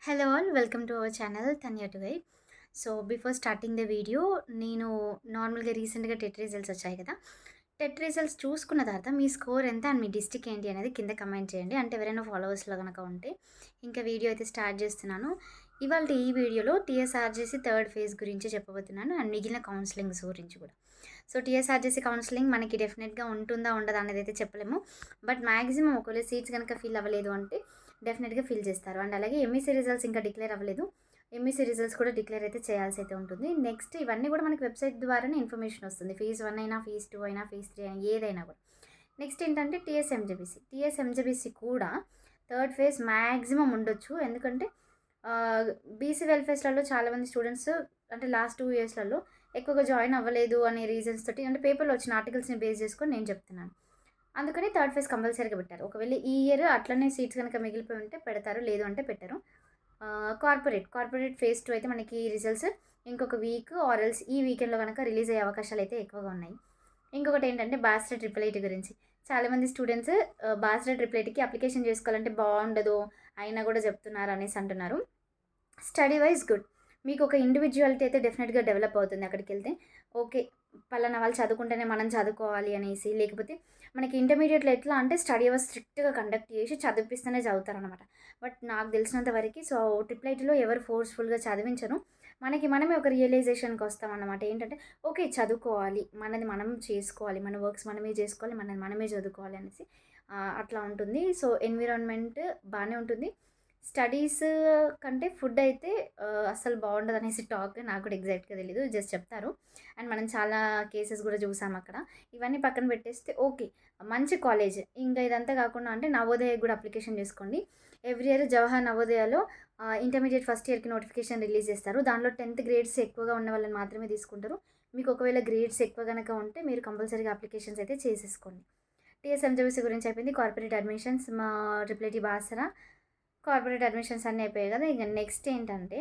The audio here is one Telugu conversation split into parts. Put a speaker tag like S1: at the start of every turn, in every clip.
S1: Hello all welcome to our channel Tanya to guide. So before starting the video నేను నార్మల్గా రీసెంట్గా టెట్ రిజల్ట్స్ వచ్చాయి కదా. టెట్ రిజల్ట్స్ చూసుకున్న తర్వాత మీ స్కోర్ ఎంత అండ్ మీ డిస్టిక్ ఏంటి అనేది కింద కమెంట్ చేయండి. అంటే ఎవరైనా ఫాలోవర్స్లో కనుక ఉంటే. ఇంకా వీడియో అయితే స్టార్ట్ చేస్తున్నాను. ఇవాళ ఈ వీడియోలో టీఎస్ఆర్జేసీ థర్డ్ ఫేజ్ గురించి చెప్పబోతున్నాను అండ్ మిగిలిన కౌన్సిలింగ్స్ గురించి కూడా. సో టీఎస్ఆర్జేసీ కౌన్సిలింగ్ మనకి డెఫినెట్గా ఉంటుందా ఉండదా అనేది అయితే చెప్పలేము. బట్ మ్యాక్సిమం ఒకవేళ సీట్స్ కనుక ఫిల్ అవ్వలేదు అంటే డెఫినెట్గా ఫిల్ చేస్తారు. అండ్ అలాగే ఎంఈసీ రిజల్ట్స్ ఇంకా డిక్లేర్ అవ్వలేదు. ఎంఈసీ రిజల్ట్స్ కూడా డిక్లేర్ అయితే చేయాల్సి అయితే ఉంటుంది. నెక్స్ట్ ఇవన్నీ కూడా మనకి వెబ్సైట్ ద్వారానే ఇన్ఫర్మేషన్ వస్తుంది. ఫేజ్ 1 అయినా, ఫేజ్ 2 అయినా, ఫేజ్ 3 అయినా, ఏదైనా కూడా. నెక్స్ట్ ఏంటంటే టీఎస్ఎంజేబీసీ కూడా థర్డ్ ఫేజ్ మ్యాక్సిమం ఉండొచ్చు. ఎందుకంటే బీసీ వెల్ఫేర్స్లలో చాలామంది స్టూడెంట్స్ అంటే లాస్ట్ 2 ఇయర్స్లలో ఎక్కువగా జాయిన్ అవ్వలేదు అనే రీజన్స్ తోటి అంటే పేపర్లో వచ్చిన ఆర్టికల్స్ని బేస్ చేసుకొని నేను చెప్తున్నాను. అందుకని థర్డ్ ఫేజ్ కంపల్సరీగా పెట్టారు. ఒకవేళ ఈ ఇయర్ అట్లనే సీట్స్ కనుక మిగిలిపోయి ఉంటే పెడతారు, లేదు అంటే పెట్టరు. కార్పొరేట్ ఫేజ్ 2 అయితే మనకి రిజల్ట్స్ ఇంకొక వీక్ ఆర్ ఎల్స్ ఈ వీకెండ్లో కనుక రిలీజ్ అయ్యే అవకాశాలు అయితే ఎక్కువగా ఉన్నాయి. ఇంకొకటి ఏంటంటే బాస్టర్ ట్రిపుల్ ఐటీ గురించి చాలామంది స్టూడెంట్స్ బాస్టర్ ట్రిపుల్ ఐటీకి అప్లికేషన్ చేసుకోవాలంటే బాగుండదు అయినా కూడా చెప్తున్నారు అనేసి అంటున్నారు. స్టడీ వైజ్ గుడ్, మీకు ఒక ఇండివిజువాలిటీ అయితే డెఫినెట్గా డెవలప్ అవుతుంది అక్కడికి వెళ్తే. ఓకే, పలానా వాళ్ళు చదువుకుంటేనే మనం చదువుకోవాలి అనేసి, లేకపోతే మనకి ఇంటర్మీడియట్లో ఎట్లా అంటే స్టడీ అవర్స్ స్ట్రిక్ట్గా కండక్ట్ చేసి చదివిపిస్తేనే చదువుతారనమాట. బట్ నాకు తెలిసినంత వరకు సో ట్రిపుల్ ఐటీలో ఎవరు ఫోర్స్ఫుల్గా చదివించరు. మనమే ఒక రియలైజేషన్కి వస్తామన్నమాట. ఏంటంటే ఓకే, చదువుకోవాలి, మనది మనం చేసుకోవాలి, మన వర్క్స్ మనమే చేసుకోవాలి, మనది మనమే చదువుకోవాలి అనేసి అట్లా ఉంటుంది. సో ఎన్విరాన్మెంట్ బాగానే ఉంటుంది. స్టడీస్ కంటే ఫుడ్ అయితే అస్సలు బాగుండదు అనేసి టాక్. నాకు కూడా ఎగ్జాక్ట్గా తెలీదు, జస్ట్ చెప్తారు. అండ్ మనం చాలా కేసెస్ కూడా చూసాం అక్కడ. ఇవన్నీ పక్కన పెట్టేస్తే ఓకే, మంచి కాలేజ్. ఇంకా ఇదంతా కాకుండా అంటే నవోదయ కూడా అప్లికేషన్ చేసుకోండి. ఎవ్రీ ఇయర్ జవహర్ నవోదయలో ఇంటర్మీడియట్ ఫస్ట్ ఇయర్కి నోటిఫికేషన్ రిలీజ్ చేస్తారు. దానిలో 10th గ్రేడ్స్ ఎక్కువగా ఉన్న వాళ్ళని మాత్రమే తీసుకుంటారు. మీకు ఒకవేళ గ్రేడ్స్ ఎక్కువ కనుక ఉంటే మీరు కంపల్సరీగా అప్లికేషన్స్ అయితే చేసేసుకోండి. టీఎస్ఎంజేబీసీ గురించి అయిపోయింది. కార్పొరేట్ అడ్మిషన్స్ మా ట్రిపుల్ బాసరా కార్పొరేట్ అడ్మిషన్స్ అన్నీ అయిపోయాయి కదా. ఇక నెక్స్ట్ ఏంటంటే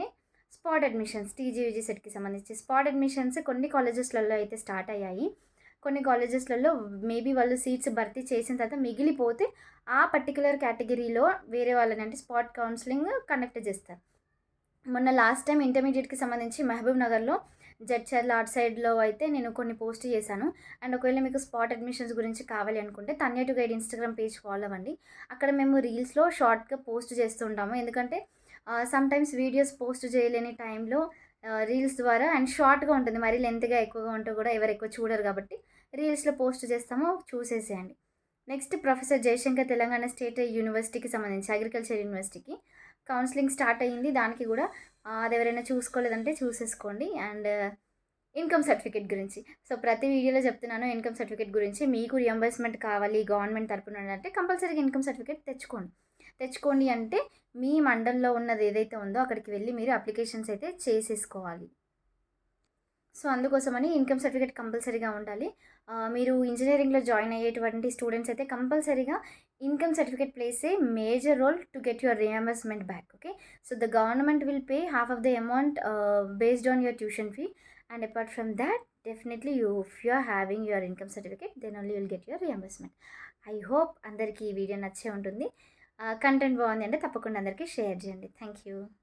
S1: స్పాట్ అడ్మిషన్స్, టీజీయూజీ సెట్కి సంబంధించి స్పాట్ అడ్మిషన్స్ కొన్ని కాలేజెస్లలో అయితే స్టార్ట్ అయ్యాయి. కొన్ని కాలేజెస్లలో మేబీ వాళ్ళు సీట్స్ భర్తీ చేసిన తర్వాత మిగిలిపోతే ఆ పర్టికులర్ కేటగిరీలో వేరే వాళ్ళని అంటే స్పాట్ కౌన్సిలింగ్ కండక్ట్ చేస్తారు. మొన్న లాస్ట్ టైం ఇంటర్మీడియట్కి సంబంధించి మహబూబ్ నగర్లో జడ్చర్ల అటు సైడ్లో అయితే నేను కొన్ని పోస్ట్ చేశాను. అండ్ ఒకవేళ మీకు స్పాట్ అడ్మిషన్స్ గురించి కావాలి అనుకుంటే Tanya to guide Instagram page follow అవ్వండి. అక్కడ మేము రీల్స్లో షార్ట్గా పోస్ట్ చేస్తూ ఉంటాము. ఎందుకంటే సమ్ టైమ్స్ వీడియోస్ పోస్ట్ చేయలేని టైంలో రీల్స్ ద్వారా అండ్ షార్ట్గా ఉంటుంది, మరీ లెంత్గా ఎక్కువగా ఉంటూ కూడా ఎవరు ఎక్కువ చూడరు కాబట్టి రీల్స్లో పోస్ట్ చేస్తామో చూసేసేయండి. Next professor Jayashankar Telangana state యూనివర్సిటీకి సంబంధించి అగ్రికల్చర్ యూనివర్సిటీకి కౌన్సిలింగ్ స్టార్ట్ అయ్యింది. దానికి కూడా అది ఎవరైనా చూసుకోలేదంటే చూసేసుకోండి. అండ్ ఇన్కమ్ సర్టిఫికేట్ గురించి సో ప్రతి వీడియోలో చెప్తున్నాను. ఇన్కమ్ సర్టిఫికేట్ గురించి మీకు రియంబర్స్మెంట్ కావాలి గవర్నమెంట్ తరపున అంటే కంపల్సరీగా ఇన్కమ్ సర్టిఫికేట్ తెచ్చుకోండి అంటే మీ మండలంలో ఉన్నది ఏదైతే ఉందో అక్కడికి వెళ్ళి మీరు అప్లికేషన్స్ అయితే చేసేసుకోవాలి. సో అందుకోసమని ఇన్కమ్ సర్టిఫికేట్ కంపల్సరీగా ఉండాలి. మీరు ఇంజనీరింగ్లో జాయిన్ అయ్యేటువంటి స్టూడెంట్స్ అయితే కంపల్సరీగా income certificate place a major role to get your reimbursement back. Okay, so the government will pay half of the amount based on your tuition fee, and apart from that definitely if you are having your income certificate then only you will get your reimbursement. I hope అందరికీ ఈ వీడియో నచ్చే ఉంటుంది. కంటెంట్ బాగుంది అంటే తప్పకుండా అందరికీ షేర్ చేయండి. Thank you.